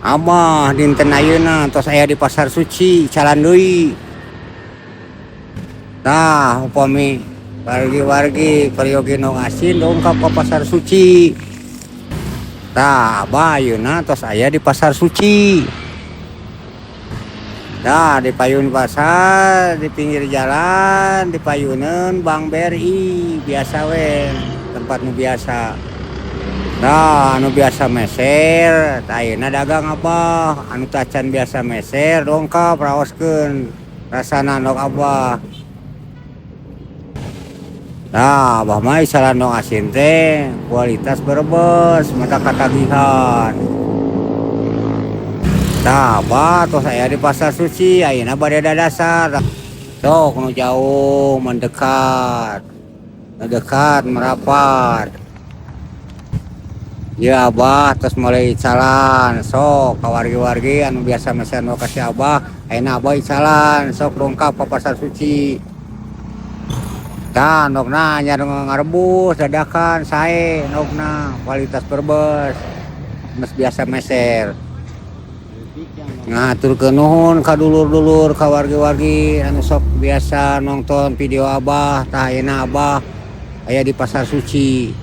Amah dinten ayeuna tos aya di pasar suci Calan deui. Tah upami wargi-wargi peryogi nu asin dongkap ka pasar suci. Tah abah ayeuna tos aya di pasar suci. Tah di payun pasar di pinggir jalan di payuneun Bank BRI biasa we tempat nu biasa. Nah, anu biasa meser, ayeuna dagang abah, anu tacan biasa meser, dongkap raoskeun, rasana nok abah. Nah, abah mah isalan nok asin teh, kualitas berebes, mata katagihan. Nah, abah tos aya di pasar suci, ayeuna bade dadasar. Sok nu jauh mendekat, mendekat merapat. Ya abah terus mulai icalan sok kawargi-wargi anu biasa mesen lokasi abah ayeuna abah icalan sok dongkap ke pasar suci. Tah nokna nya ngarebus dadakan sae nokna kualitas berbes mes biasa meser. Ngaturkeun nuhun ka dulur-dulur ka wargi-wargi anu sok biasa nonton video abah tah ayeuna abah aya di pasar suci.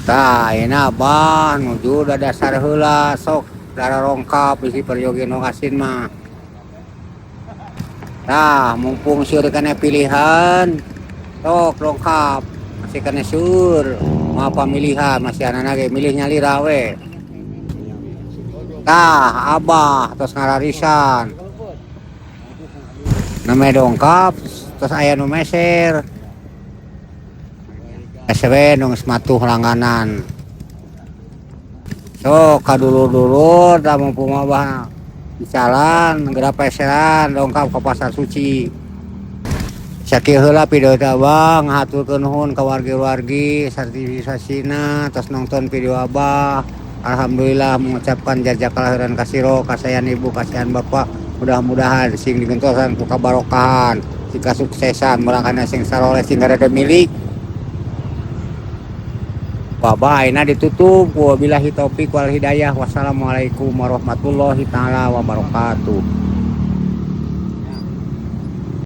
Tah ayeuna abah nuju dadasar heula sok dara rongkap bisi peryogi nu asin mah. Tah mumpung seueur kana pilihan sok rongkap masih kana seueur moal pamilihan masih anana ge milih nyalira we. Tah abah tos ngararisan name dongkap tos aya nu meser. SW nung sematuh langganan. So kadulur-dulur da mumpung abah jalan geura peseran dongkap ka pasar suci. Sakieu heula video teh abah ngahaturkeun nuhun ka wargi-wargi sertifikasina tos nonton video abah. Alhamdulillah mengucapkan jazakallahu khairan kasiro kasayan ibu kasihan bapak. Mudah-mudahan sing digentosan ku kabarokahan, sing kasuksesan merangkana sing saroleh sing garada milik. Babah ayeuna ditutup wabillahi taufik wal hidayah. Wassalamualaikum warahmatullahi taala wabarakatuh.